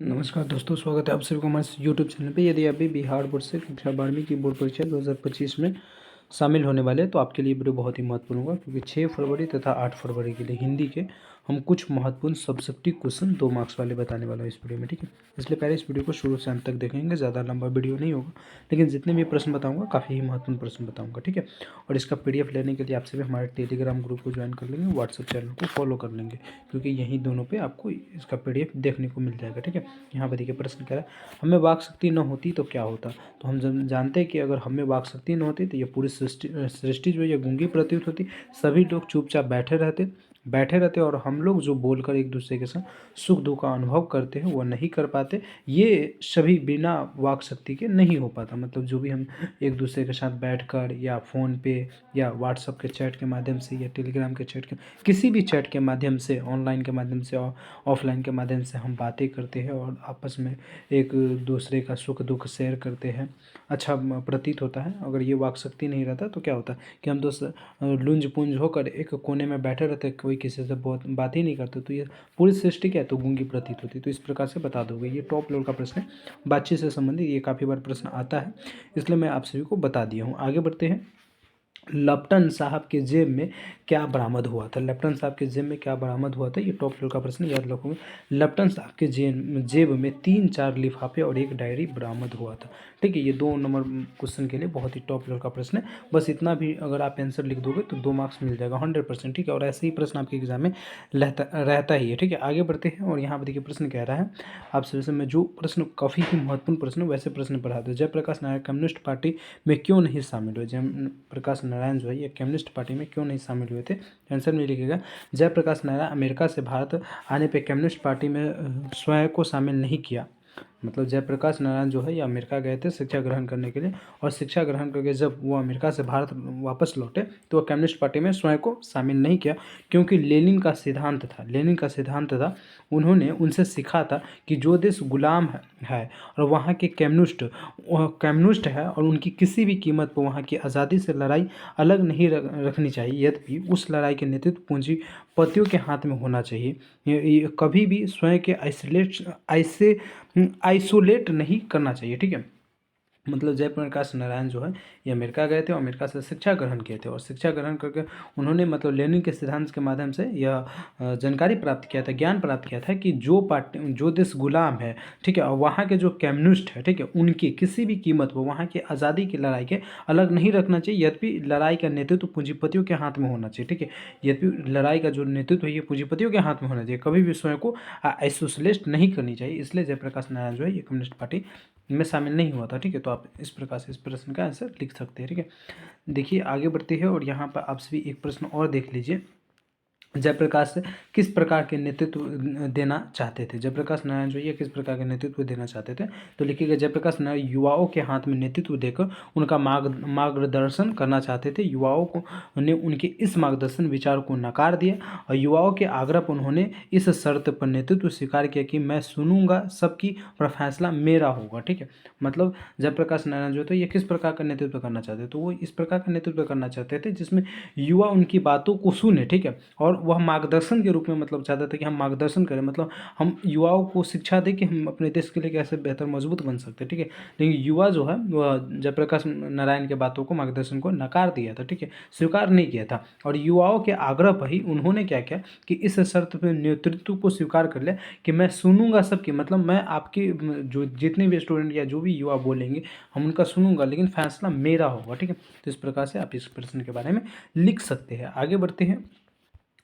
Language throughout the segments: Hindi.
नमस्कार दोस्तों, स्वागत है आप सभी को हमारे यूट्यूब चैनल पे। यदि अभी बिहार बोर्ड से कक्षा 12वीं की बोर्ड परीक्षा 2025 में शामिल होने वाले हैं तो आपके लिए वीडियो बहुत ही महत्वपूर्ण होगा, क्योंकि 6 फरवरी तथा 8 फरवरी के लिए हिंदी के हम कुछ महत्वपूर्ण सब्जेक्टिव क्वेश्चन 2 मार्क्स वाले बताने वाला हूँ इस वीडियो में, ठीक है। इसलिए पहले इस वीडियो को शुरू से अंत तक देखेंगे। ज़्यादा लंबा वीडियो नहीं होगा, लेकिन जितने भी प्रश्न बताऊँगा काफ़ी ही महत्वपूर्ण प्रश्न बताऊँगा, ठीक है। और इसका PDF लेने के लिए आपसे भी हमारे टेलीग्राम ग्रुप को ज्वाइन कर लेंगे, व्हाट्सएप चैनल को फॉलो कर लेंगे, क्योंकि यहीं दोनों पे आपको इसका PDF देखने को मिल जाएगा, ठीक है। यहाँ पर देखिए प्रश्न कह रहा है, हमें वाक शक्ति न होती तो क्या होता। तो हम जानते हैं कि अगर हमें वाक शक्ति न होती तो ये पूरी सृष्टि जो है ये गूंगी प्रतीत होती। सभी लोग चुपचाप बैठे रहते और हम लोग जो बोलकर एक दूसरे के साथ सुख दुख का अनुभव करते हैं वो नहीं कर पाते। ये सभी बिना वाक शक्ति के नहीं हो पाता। मतलब जो भी हम एक दूसरे के साथ बैठकर या फ़ोन पे या व्हाट्सएप के चैट के माध्यम से या टेलीग्राम के चैट के किसी भी चैट के माध्यम से, ऑनलाइन के माध्यम से और ऑफलाइन के माध्यम से हम बातें करते हैं और आपस में एक दूसरे का सुख दुख शेयर करते हैं, अच्छा प्रतीत होता है। अगर ये वाक शक्ति नहीं रहता तो क्या होता है कि हम दोस्त लुंज पुंज होकर एक कोने में बैठे रहते, कोई किसी से बहुत बात ही नहीं करते, तो ये पूरी सृष्टि क्या है तो गूंगी प्रतीत होती। तो इस प्रकार से बता दोगे। ये टॉप लेवल का प्रश्न है, बातचीत से संबंधित। ये काफ़ी बार प्रश्न आता है, इसलिए मैं आप सभी को बता दिया हूँ। आगे बढ़ते हैं। लेफ्टन साहब के जेब में क्या बरामद हुआ था। लेफ्टन साहब के जेब में क्या बरामद हुआ था, ये टॉप लेवल का प्रश्न, याद रखोगे। लेफ्टन साहब के जेब में 3-4 लिफाफे और एक डायरी बरामद हुआ था, ठीक है। ये 2 नंबर क्वेश्चन के लिए बहुत ही टॉप लेवल का प्रश्न है। बस इतना भी अगर आप आंसर लिख दोगे तो 2 मार्क्स मिल जाएगा 100%, ठीक है। और ऐसे ही प्रश्न आपके एग्जाम में रहता ही है, ठीक है। आगे बढ़ते हैं और यहाँ पर देखिए प्रश्न कह रहा है आप सभी से, मैं जो प्रश्न काफ़ी ही महत्वपूर्ण प्रश्न वैसे प्रश्न पढ़ा दो। जयप्रकाश नारायण कम्युनिस्ट पार्टी में क्यों नहीं शामिल हुए। जयप्रकाश नारायण जो है ये कम्युनिस्ट पार्टी में क्यों नहीं शामिल हुए थे। आंसर में लिखिएगा, जयप्रकाश नारायण अमेरिका से भारत आने पे कम्युनिस्ट पार्टी में स्वयं को शामिल नहीं किया। मतलब जयप्रकाश नारायण जो है ये अमेरिका गए थे शिक्षा ग्रहण करने के लिए, और शिक्षा ग्रहण करके जब वो अमेरिका से भारत वापस लौटे तो वो कम्युनिस्ट पार्टी में स्वयं को शामिल नहीं किया, क्योंकि लेनिन का सिद्धांत था। उन्होंने उनसे सीखा था कि जो देश गुलाम है और वहाँ के कम्युनिस्ट है और उनकी किसी भी कीमत पर वहाँ की आज़ादी से लड़ाई अलग नहीं रखनी चाहिए, यद्यपि उस लड़ाई के नेतृत्व पूंजीपतियों के हाथ में होना चाहिए। ये कभी भी स्वयं के आइसोलेट नहीं करना चाहिए, ठीक है। मतलब जयप्रकाश नारायण जो है ये अमेरिका गए थे और अमेरिका से शिक्षा ग्रहण किए थे, और शिक्षा ग्रहण करके उन्होंने मतलब लेनिन के सिद्धांत के माध्यम से यह जानकारी प्राप्त किया था, ज्ञान प्राप्त किया था कि जो देश गुलाम है, ठीक है, और वहाँ के जो कम्युनिस्ट है, ठीक है, उनकी किसी भी कीमत पर वहाँ की आज़ादी की लड़ाई के अलग नहीं रखना चाहिए, यद्यपि लड़ाई का नेतृत्व पूंजीपतियों के हाथ में होना चाहिए, ठीक है। यद्यपि लड़ाई का जो नेतृत्व है ये पूंजीपतियों के हाथ में होना चाहिए, कभी भी स्वयं को आइसोलेट नहीं करनी चाहिए। इसलिए जयप्रकाश नारायण जो है ये कम्युनिस्ट पार्टी में शामिल नहीं हुआ था, ठीक है। तो आप इस प्रकार से इस प्रश्न का आंसर लिख सकते हैं, ठीक है। देखिए आगे बढ़ते हैं और यहाँ पर आप सभी एक प्रश्न और देख लीजिए। जयप्रकाश किस प्रकार के नेतृत्व देना चाहते थे। जयप्रकाश नारायण जो ये किस प्रकार के नेतृत्व देना चाहते थे, तो लिखिएगा, जयप्रकाश नारायण युवाओं के हाथ में नेतृत्व देकर उनका मार्गदर्शन करना चाहते थे। युवाओं को ने उनके इस मार्गदर्शन विचार को नकार दिया और युवाओं के आग्रह पर उन्होंने इस शर्त पर नेतृत्व स्वीकार किया कि मैं सुनूंगा सबकी, पर फैसला मेरा होगा, ठीक है। मतलब जयप्रकाश नारायण जो थे ये किस प्रकार का नेतृत्व करना चाहते थे, तो वो इस प्रकार का नेतृत्व करना चाहते थे जिसमें युवा उनकी बातों को सुने, ठीक है, और वह मार्गदर्शन के रूप में मतलब चाहता था कि हम मार्गदर्शन करें, मतलब हम युवाओं को शिक्षा दें कि हम अपने देश के लिए कैसे बेहतर मजबूत बन सकते हैं, ठीक है। लेकिन युवा जो है वह जयप्रकाश नारायण के बातों को, मार्गदर्शन को नकार दिया था, ठीक है, स्वीकार नहीं किया था। और युवाओं के आग्रह पर ही उन्होंने क्या किया कि इस शर्त पर नेतृत्व को स्वीकार कर लिया कि मैं सुनूंगा सबकी, मतलब मैं आपके जो जितने भी स्टूडेंट या जो भी युवा बोलेंगे हम उनका सुनूंगा, लेकिन फैसला मेरा होगा, ठीक है। तो इस प्रकार से आप इस प्रश्न के बारे में लिख सकते हैं। आगे बढ़ते हैं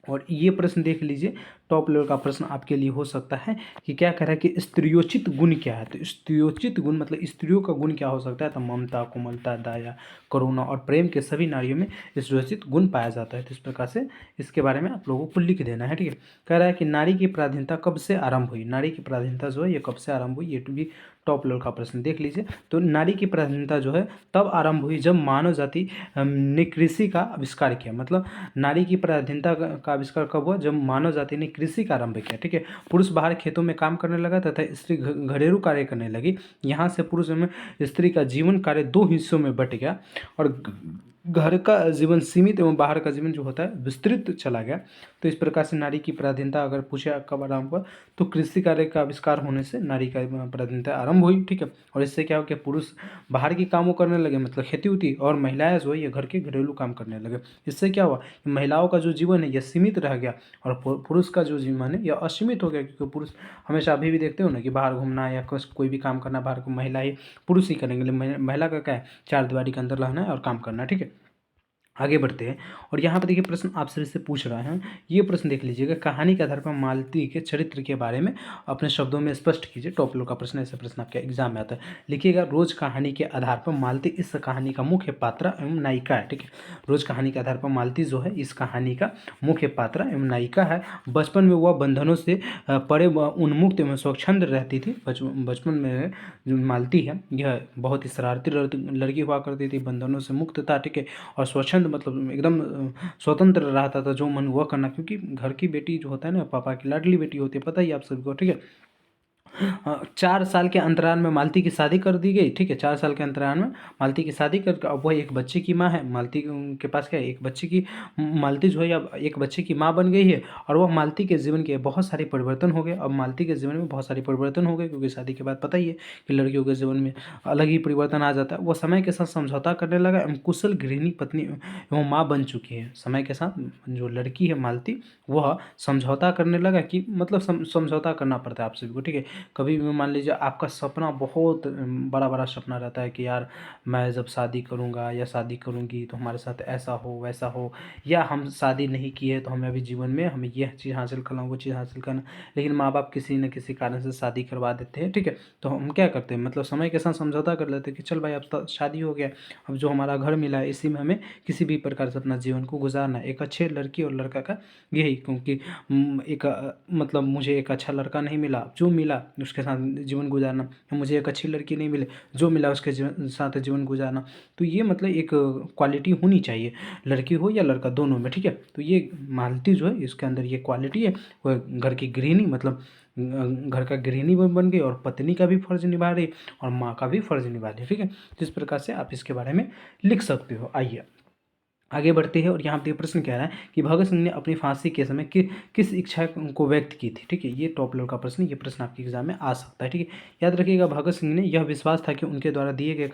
और ये प्रश्न देख लीजिए, टॉप लेवल का प्रश्न आपके लिए हो सकता है कि क्या कह रहा है कि स्त्रियोचित गुण क्या है। तो स्त्रियोचित गुण मतलब स्त्रियों का गुण क्या हो सकता है, तो ममता, कोमलता, दया, करुणा और प्रेम के सभी नारियों में स्त्रियोचित गुण पाया जाता है। तो इस प्रकार से इसके बारे में आप लोगों को लिख देना है, ठीक है। कह रहा है कि नारी की पराधीनता कब से आरंभ हुई। नारी की पराधीनता जो है ये कब से आरंभ हुई, ये भी टॉप लेवल का प्रश्न देख लीजिए। तो नारी की पराधीनता जो है तब आरंभ हुई जब मानव जाति ने कृषि का आविष्कार किया। मतलब नारी की पराधीनता का आविष्कार कब हुआ, जब मानव जाति ने कृषि का आरंभ किया, ठीक है। पुरुष बाहर खेतों में काम करने लगा तथा स्त्री घरेलू कार्य करने लगी। यहाँ से पुरुष में स्त्री का जीवन कार्य 2 हिस्सों में बट गया और घर का जीवन सीमित एवं बाहर का जीवन जो होता है विस्तृत चला गया। तो इस प्रकार से नारी की पराधीनता अगर पूछे कब आरंभ हुआ, तो कृषि कार्य का आविष्कार होने से नारी का पराधीनता आरंभ हुई, ठीक है। और इससे क्या हो गया, पुरुष बाहर की कामों करने लगे, मतलब खेती उती, और महिलाएं जो है ये घर के घरेलू काम करने लगे। इससे क्या हुआ, महिलाओं का जो जीवन है यह सीमित रह गया और पुरुष का जो जीवन है यह असीमित हो गया, क्योंकि पुरुष हमेशा अभी भी देखते हो ना कि बाहर घूमना या कोई भी काम करना बाहर को महिला ही, पुरुष ही करेंगे। महिला का क्या है, चार दीवारी के अंदर रहना है और काम करना है, ठीक है। आगे बढ़ते हैं और यहाँ पर देखिए प्रश्न आपसे से पूछ रहा है, ये प्रश्न देख लीजिएगा, कहानी के आधार पर मालती के चरित्र के बारे में अपने शब्दों में स्पष्ट कीजिए। टॉप लोग का प्रश्न, ऐसे प्रश्न आपके एग्जाम में आता है। लिखिएगा, रोज कहानी के आधार पर मालती इस कहानी का मुख्य पात्र एवं नायिका है, ठीक है। रोज कहानी के आधार पर मालती जो है इस कहानी का मुख्य पात्र एवं नायिका है। बचपन में वह बंधनों से परे उन्मुक्त एवं स्वच्छंद रहती थी। बचपन में जो मालती है यह बहुत ही शरारती लड़की हुआ करती थी, बंधनों से मुक्त था, ठीक है। और स्वच्छंद मतलब एकदम स्वतंत्र रहता था, जो मन वह करना, क्योंकि घर की बेटी जो होता है ना, पापा की लाडली बेटी होती है, पता ही आप सभी को, ठीक है। 4 साल के अंतराल में मालती की शादी कर दी गई, ठीक है। 4 साल के अंतराल में मालती की शादी कर, अब वह एक बच्चे की माँ है। मालती के पास क्या है, एक बच्चे की, मालती जो है अब एक बच्चे की माँ बन गई है। और वह मालती के जीवन के बहुत सारे परिवर्तन हो गए। अब मालती के जीवन में बहुत सारे परिवर्तन हो गए, क्योंकि शादी के बाद पता ही है कि लड़कियों के जीवन में अलग ही परिवर्तन आ जाता है। वह समय के साथ समझौता करने लगा एवं कुशल गृहिणी पत्नी एवं माँ बन चुकी है। समय के साथ जो लड़की है मालती, वह समझौता करने लगा, कि मतलब समझौता करना पड़ता है आप सभी को, ठीक है। कभी भी मान लीजिए आपका सपना बहुत बड़ा बड़ा सपना रहता है कि यार मैं जब शादी करूँगा या शादी करूँगी तो हमारे साथ ऐसा हो वैसा हो, या हम शादी नहीं किए तो हमें अभी जीवन में हमें यह चीज़ हासिल करना, वो चीज़ हासिल करना, लेकिन माँ बाप किसी न किसी कारण से शादी करवा देते हैं, ठीक है। तो हम क्या करते हैं, मतलब समय के साथ समझौता कर लेते हैं कि चल भाई अब तो शादी हो गया, अब जो हमारा घर मिला है इसी में हमें किसी भी प्रकार से अपना जीवन को गुजारना है। एक अच्छे लड़की और लड़का का यही, क्योंकि एक मतलब मुझे एक अच्छा लड़का नहीं मिला, जो मिला उसके साथ जीवन गुजारना, मुझे एक अच्छी लड़की नहीं मिले, जो मिला उसके साथ जीवन गुजारना। तो ये मतलब एक क्वालिटी होनी चाहिए, लड़की हो या लड़का, दोनों में, ठीक है। तो ये मालती जो है इसके अंदर ये क्वालिटी है। वह घर की गृहिणी, मतलब घर का गृहिणी बन गई और पत्नी का भी फर्ज निभा रही और माँ का भी फर्ज निभा रही, ठीक है। जिस प्रकार से आप इसके बारे में लिख सकते हो। आइए आगे बढ़ते हैं और यहाँ पे प्रश्न कह रहा है कि भगत सिंह ने अपनी फांसी के समय किस इच्छा को व्यक्त की थी, ठीक है। ये टॉप लेवल का प्रश्न, ये प्रश्न आपके एग्जाम में आ सकता है, ठीक है। याद रखिएगा, भगत सिंह ने यह विश्वास था कि उनके द्वारा दिए गए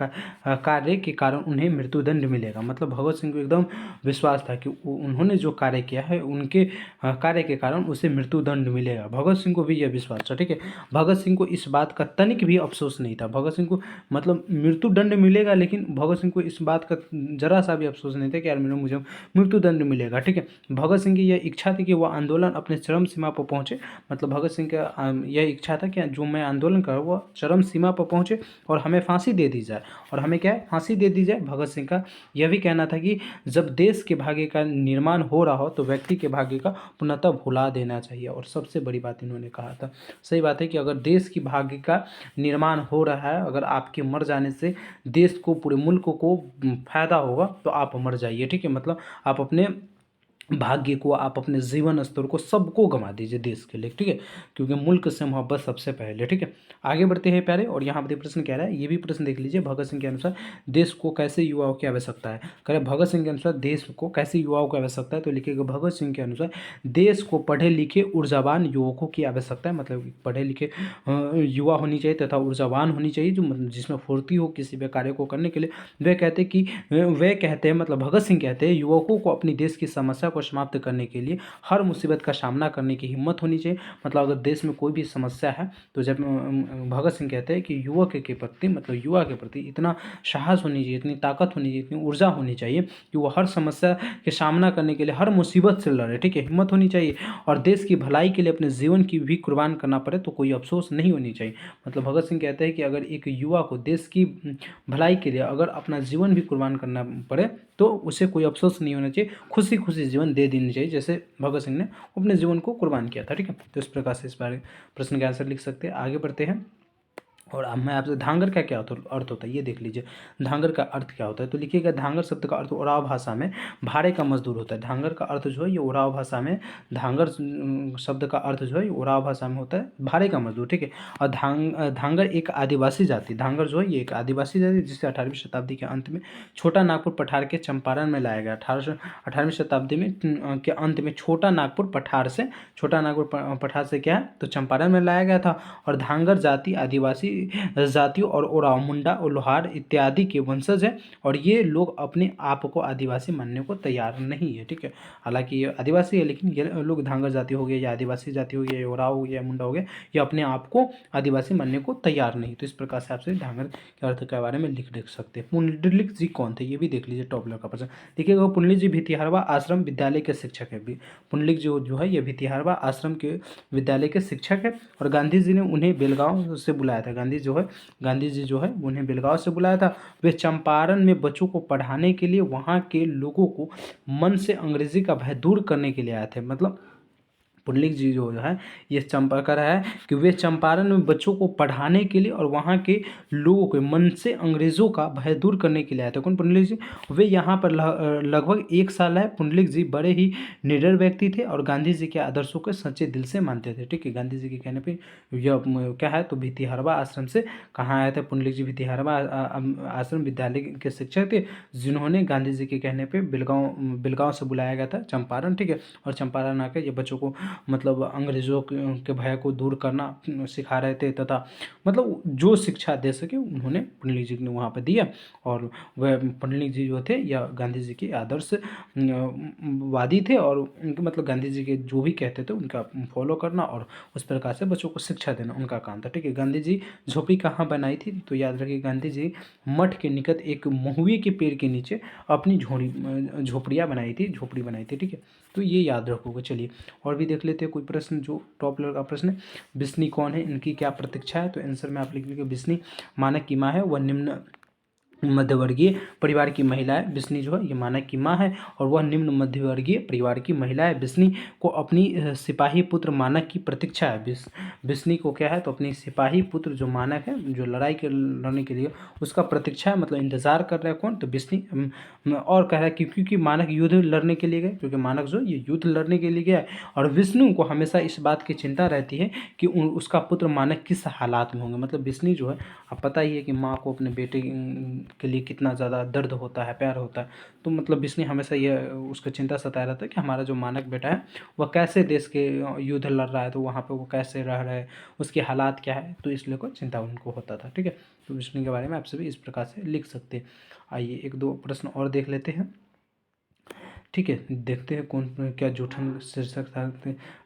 कार्य के कारण उन्हें मृत्युदंड मिलेगा। मतलब भगत सिंह को एकदम विश्वास था कि उन्होंने जो कार्य किया है उनके कार्य के कारण उसे मृत्युदंड मिलेगा। भगत सिंह को भी यह विश्वास था, ठीक है। भगत सिंह को इस बात का तनिक भी अफसोस नहीं था। भगत सिंह को मतलब मृत्युदंड मिलेगा, लेकिन भगत सिंह को इस बात का जरा सा भी अफसोस नहीं था कि यार मुझे मृत्युदंड मिलेगा, ठीक है। भगत सिंह की यह इच्छा थी कि वह आंदोलन अपने चरम सीमा पर पहुंचे। मतलब भगत सिंह का यह इच्छा था कि जो मैं आंदोलन कर वह चरम सीमा पर पहुंचे और हमें फांसी दे दी जाए। और हमें क्या है, फांसी दे दी जाए। भगत सिंह का यह भी कहना था कि जब देश के भाग्य का निर्माण हो रहा हो तो व्यक्ति के भाग्य का पुनः भुला देना चाहिए। और सबसे बड़ी बात इन्होंने कहा था, सही बात है, कि अगर देश की भाग्य का निर्माण हो रहा है, अगर आपके मर जाने से देश को, पूरे मुल्क को फायदा होगा तो आप मर जाइए, ठीक है। मतलब आप अपने भाग्य को, आप अपने जीवन स्तर को, सबको गंवा दीजिए देश के लिए, ठीक है। क्योंकि मुल्क से मोहब्बत सबसे पहले, ठीक है। आगे बढ़ते हैं प्यारे, और यहाँ पर प्रश्न कह रहा है, ये भी प्रश्न देख लीजिए, भगत सिंह के अनुसार देश को कैसे युवाओं की आवश्यकता है। कह रहे भगत सिंह के अनुसार देश को कैसे युवाओं की आवश्यकता है, तो लिखिएगा, भगत सिंह के अनुसार देश को पढ़े लिखे ऊर्जावान युवकों की आवश्यकता है। मतलब पढ़े लिखे युवा होनी चाहिए तथा ऊर्जावान होनी चाहिए, जो मतलब जिसमें फुर्ती हो किसी भी कार्य को करने के लिए। वे कहते हैं, मतलब भगत सिंह कहते हैं, युवकों को अपनी देश की समस्या को समाप्त करने के लिए हर मुसीबत का सामना करने की हिम्मत होनी चाहिए। मतलब अगर देश में कोई भी समस्या है तो जब भगत सिंह कहते हैं कि युवक के प्रति, मतलब युवा के प्रति इतना साहस होनी चाहिए, इतनी ताकत होनी चाहिए, इतनी ऊर्जा होनी चाहिए कि वो हर समस्या के सामना करने के लिए, हर मुसीबत से लड़े, ठीक है। हिम्मत होनी चाहिए और देश की भलाई के लिए अपने जीवन की भी कुर्बान करना पड़े तो कोई अफसोस नहीं होनी चाहिए। मतलब भगत सिंह कहते हैं कि अगर एक युवा को देश की भलाई के लिए अगर अपना जीवन भी कुर्बान करना पड़े तो उसे कोई अफसोस नहीं होना चाहिए, खुशी खुशी जीवन दे देनी चाहिए, जैसे भगत सिंह ने अपने जीवन को कुर्बान किया था, ठीक है। तो इस प्रकार से इस बारे प्रश्न का आंसर लिख सकते हैं। आगे बढ़ते हैं और अब मैं आपसे धांगर का क्या अर्थ होता है ये देख लीजिए। धांगर का अर्थ क्या होता है, तो लिखिएगा धांगर शब्द का अर्थ उराव भाषा में भाड़े का मजदूर होता है। धांगर का अर्थ जो है ये उराव भाषा में, धांगर शब्द का अर्थ जो है ये उराव भाषा में होता है भाड़े का मजदूर, ठीक है। और धांगर एक आदिवासी जाति, धांगर जो है ये एक आदिवासी जाति जिसे 18वीं शताब्दी के अंत में छोटा नागपुर पठार के चंपारण में लाया गया। 18वीं शताब्दी में के अंत में छोटा नागपुर पठार से, छोटा नागपुर पठार से क्या है तो चंपारण में लाया गया था। और धांगर जाति आदिवासी जातियों और ओराव, मुंडा और लोहार इत्यादि के वंशज है। और ये लोग अपने आप को आदिवासी मानने को तैयार नहीं है, ठीक है। हालांकि ये आदिवासी है, लेकिन ये लोग धांगर जाति हो गया या आदिवासी जाति हो गया या ओराव हो गया मुंडा हो गया, ये अपने आप को आदिवासी मानने को तैयार नहीं। तो इस प्रकार से आपसे धांगर के अर्थ के बारे में लिख सकते हैं। पुंडलिक जी कौन थे ये भी देख लीजिए, टॉप लेवल का प्रश्न। देखिएगा पुंडलिक जी भितिहारवा आश्रम विद्यालय के शिक्षक है। पुंडलिक जो है ये भितिहारवा आश्रम के विद्यालय के शिक्षक है। और गांधी जी ने उन्हें बेलगांव से बुलाया था। गांधी जी जो है उन्हें बेलगांव से बुलाया था। वे चंपारण में बच्चों को पढ़ाने के लिए, वहाँ के लोगों को मन से अंग्रेजी का भय दूर करने के लिए आए थे। मतलब पुंडलिक जी जो है ये चंपा कर रहा है कि वे चंपारण में बच्चों को पढ़ाने के लिए और वहाँ के लोगों के मन से अंग्रेज़ों का भय दूर करने के लिए आए थे। कौन पुंडलिक जी, वे यहाँ पर लगभग 1 साल है। पुंडलिक जी बड़े ही निडर व्यक्ति थे और गांधी जी के आदर्शों को सच्चे दिल से मानते थे, ठीक है। गांधी जी के कहने पर यह क्या है तो भितिहारवा आश्रम से कहाँ आए थे पुंडलिक जी, भितिहारवा आश्रम विद्यालय के शिक्षक थे, जिन्होंने गांधी जी के कहने पर बेलगांव से बुलाया गया था चंपारण, ठीक है। और चंपारण आकर ये बच्चों को मतलब अंग्रेज़ों के भय को दूर करना सिखा रहे थे, तथा मतलब जो शिक्षा दे सके उन्होंने पुंडलिक जी ने वहाँ पर दिया। और वह पुंडलिक जी जो थे या गांधी जी के आदर्श वादी थे, और उनके मतलब गांधी जी के जो भी कहते थे उनका फॉलो करना और उस प्रकार से बच्चों को शिक्षा देना उनका काम था, ठीक है। गांधी जी झोपड़ी कहाँ बनाई थी, तो याद रखिए गांधी जी मठ के निकट एक महुए के पेड़ के नीचे अपनी झोपड़ी बनाई थी, ठीक है। तो ये याद रखोगे। चलिए और भी देख लेते हैं कोई प्रश्न जो टॉप लेवल का प्रश्न है। बिस्नी कौन है, इनकी क्या प्रतीक्षा है, तो आंसर में आप लिख लीजिए बिस्नी मानक की माँ है, वह निम्न मध्यवर्गीय परिवार की महिला है। बिस्नी जो है ये मानक की माँ है और वह निम्न मध्यवर्गीय परिवार की महिला है। बिस्नी को अपनी सिपाही पुत्र मानक की प्रतीक्षा है। बिस्नी को क्या है तो अपनी सिपाही पुत्र जो मानक है, जो लड़ने के लिए उसका प्रतीक्षा है, मतलब इंतजार कर रहा है। कौन तो बिस्नी। और कह रहा है कि क्योंकि मानक युद्ध लड़ने के लिए गए, क्योंकि मानक जो ये युद्ध लड़ने के लिए गया है। और विष्णु को हमेशा इस बात की चिंता रहती है कि उसका पुत्र मानक किस हालात में होंगे। मतलब बिस्नी जो है, अब पता ही है कि माँ को अपने बेटे के लिए कितना ज़्यादा दर्द होता है, प्यार होता है। तो मतलब बिस्नी हमेशा ये उसका चिंता सताया रहता है कि हमारा जो मानक बेटा है वह कैसे देश के युद्ध लड़ रहा है, तो वहाँ पे वो कैसे रह रहा है, उसके हालात क्या है, तो इसलिए कोई चिंता उनको होता था, ठीक है। तो बिस्नी के बारे में आप सभी इस प्रकार से लिख सकते हैं। आइए 1-2 प्रश्न और देख लेते हैं, ठीक है। देखते हैं कौन क्या जूठन शीर्षक था।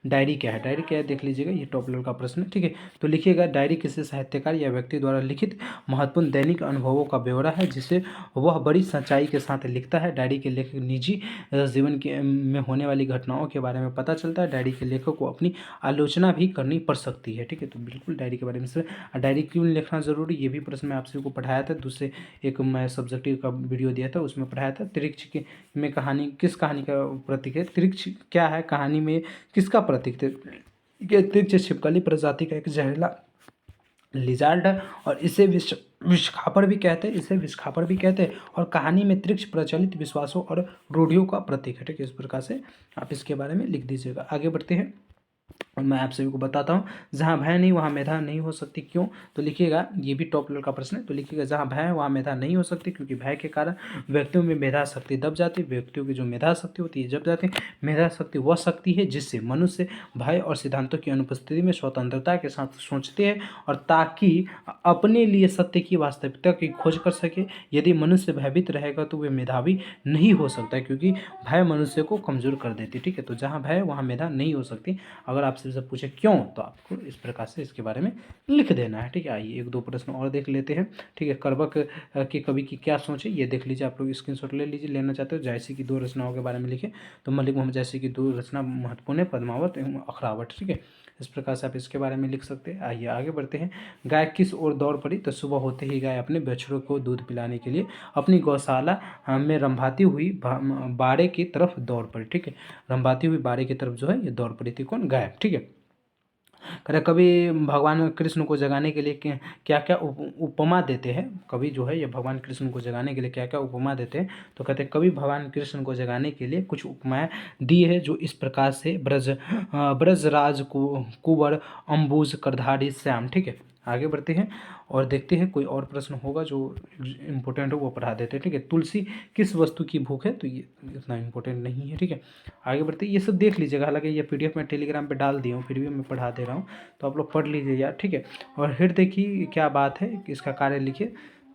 डायरी क्या है, डायरी क्या है देख लीजिएगा, ये टॉप लेवल का प्रश्न है, ठीक है। तो लिखिएगा डायरी किसी साहित्यकार या व्यक्ति द्वारा लिखित महत्वपूर्ण दैनिक अनुभवों का ब्यौरा है जिसे वह बड़ी सच्चाई के साथ लिखता है। डायरी के लेखक निजी जीवन के में होने वाली घटनाओं के बारे में पता चलता है। डायरी के लेखक को अपनी आलोचना भी करनी पड़ सकती है, ठीक है। तो बिल्कुल डायरी के बारे में से डायरी क्यों लिखना ज़रूरी, ये भी प्रश्न मैं आप सभी को पढ़ाया था। दूसरे एक मैं सब्जेक्टिव का वीडियो दिया था, उसमें पढ़ाया था। त्रिक्ष में कहानी किस कहानी का प्रतीक है, त्रिक्ष क्या है, कहानी में किसका प्रतीक थे। त्रिक्ष छिपकली प्रजाति का एक जहरीला लिजार्ड है और इसे विषखापड़ भी कहते हैं, और कहानी में त्रिक्ष प्रचलित विश्वासों और रूढ़ियों का प्रतीक है, ठीक है। इस प्रकार से आप इसके बारे में लिख दीजिएगा। आगे बढ़ते हैं और मैं आप सभी को बताता हूँ, जहाँ भय नहीं वहाँ मेधा नहीं हो सकती। क्यों, तो लिखिएगा, ये भी टॉप लेवल का प्रश्न है। तो लिखिएगा जहाँ भय है वहाँ मेधा नहीं हो सकती, क्योंकि भय के कारण व्यक्तियों में मेधा शक्ति दब जाती है। व्यक्तियों की जो मेधा शक्ति होती है दब जाती है। मेधा शक्ति वह शक्ति है जिससे मनुष्य भय और सिद्धांतों की अनुपस्थिति में स्वतंत्रता के साथ सोचते हैं, और ताकि अपने लिए सत्य की वास्तविकता की खोज कर सके। यदि मनुष्य भयभीत रहेगा तो वे मेधावी नहीं हो सकता है, क्योंकि भय मनुष्य को कमजोर कर देती, ठीक है। तो जहाँ भय वहाँ मेधा नहीं हो सकती। अगर आपसे सब पूछे क्यों, तो आपको इस प्रकार से इसके बारे में लिख देना है, ठीक है। आइए 1-2 प्रश्न और देख लेते हैं, ठीक है। करबक के कवि की क्या सोच है, ये देख लीजिए। आप लोग स्क्रीनशॉट ले लीजिए, लेना चाहते हो। जायसी की 2 रचनाओं के बारे में लिखे, तो मलिक मोहम्मद जायसी की 2 रचना महत्वपूर्ण है, पद्मावत एवं अखरावट, ठीक है। इस प्रकार से आप इसके बारे में लिख सकते हैं। आइए आगे बढ़ते हैं। गाय किस ओर दौड़ पड़ी, तो सुबह होते ही गाय अपने बछड़ों को दूध पिलाने के लिए अपनी गौशाला में रंभाती हुई बाड़े की तरफ दौड़ पड़ी, ठीक है। रंभाती हुई बाड़े की तरफ जो है ये दौड़ पड़ी थी, कौन, गाय, ठीक है। कह रहे कभी भगवान कृष्ण को जगाने के लिए क्या क्या उपमा देते हैं, कभी जो है ये भगवान कृष्ण को जगाने के लिए क्या क्या उपमा देते हैं। तो कहते हैं कभी भगवान कृष्ण को जगाने के लिए कुछ उपमाएं दी है जो इस प्रकार से ब्रजराज कुंवर अम्बुज करधारी श्याम। ठीक है, आगे बढ़ते हैं और देखते हैं कोई और प्रश्न होगा जो इम्पोर्टेंट हो वो पढ़ा देते हैं। ठीक है, तुलसी किस वस्तु की भूख है, तो ये इतना इम्पोर्टेंट नहीं है। ठीक है, आगे बढ़ते हैं, ये सब देख लीजिएगा, हालांकि ये पीडीएफ में टेलीग्राम पे डाल दिया हूँ, फिर भी मैं पढ़ा दे रहा हूँ, तो आप लोग पढ़ लीजिए यार। ठीक है, और हृदय की क्या बात है, इसका कार्य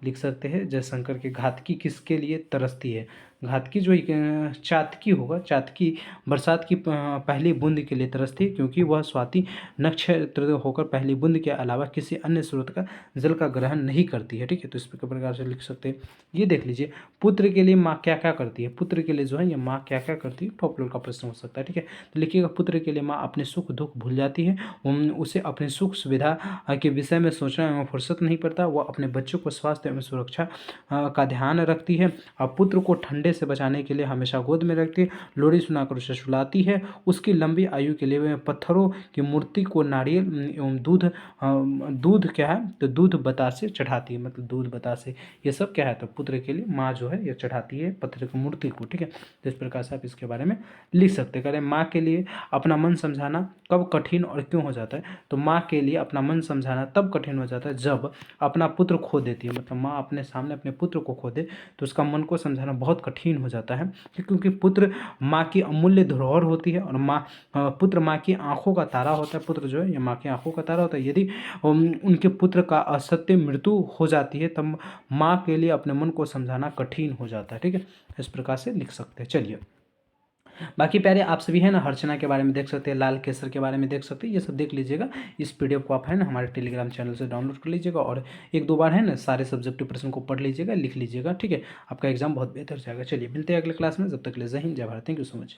लिख सकते हैं। जयशंकर के घातकी किसके लिए तरसती है, घातकी जो चातकी होगा, चातकी बरसात की पहली बूंद के लिए तरसती है, क्योंकि वह स्वाति नक्षत्र होकर पहली बूंद के अलावा किसी अन्य स्रोत का जल का ग्रहण नहीं करती है। ठीक है, तो इस प्रकार से लिख सकते हैं। ये देख लीजिए, पुत्र के लिए माँ क्या क्या करती है, पुत्र के लिए जो है ये माँ क्या क्या करती है, टॉप लेवल का प्रश्न हो सकता है। ठीक है, तो लिखिएगा, पुत्र के लिए माँ अपने सुख दुख भूल जाती है, उसे अपनी सुख सुविधा के विषय में सोचने में फुर्सत नहीं पड़ता, वह अपने बच्चों को स्वास्थ्य एवं सुरक्षा का ध्यान रखती है, और पुत्र को ठंडे से बचाने के लिए हमेशा गोद में रखती है, लोरी सुनाकर उसे सुलाती है, उसकी लंबी आयु के लिए पत्थरों की मूर्ति को नारियल एवं दूध क्या है, तो दूध बतासे चढ़ाती है, मतलब दूध बतासे, ये सब क्या है, तो पुत्र के लिए माँ जो है ये चढ़ाती है पत्थर की मूर्ति को। ठीक है, तो इस प्रकार से आप इसके बारे में लिख सकते हैं। करें माँ के लिए अपना मन समझाना कब कठिन और क्यों हो जाता है, तो माँ के लिए अपना मन समझाना तब कठिन हो जाता है जब अपना पुत्र खो देती है, मतलब माँ अपने सामने अपने पुत्र को खो दे तो उसका मन को समझाना बहुत कठिन हो जाता है, क्योंकि पुत्र माँ की अमूल्य धरोहर होती है, और पुत्र माँ की आंखों का तारा होता है, पुत्र जो है ये माँ की आंखों का तारा होता है। यदि उनके पुत्र का असत्य मृत्यु हो जाती है तब माँ के लिए अपने मन को समझाना कठिन हो जाता है। ठीक है, इस प्रकार से लिख सकते हैं। चलिए, बाकी प्यारे आप सभी है ना अर्चना के बारे में देख सकते हैं, लाल केसर के बारे में देख सकते हैं, ये सब देख लीजिएगा। इस पीडीएफ को आप है ना हमारे टेलीग्राम चैनल से डाउनलोड कर लीजिएगा, और एक दो बार है ना सारे सब्जेक्टिव प्रश्न को पढ़ लीजिएगा, लिख लीजिएगा। ठीक है, आपका एग्जाम बहुत बेहतर जाएगा। चलिए, मिलते हैं अगले क्लास में, जब तक के लिए जय हिंद, जय Bharat, thank you so much.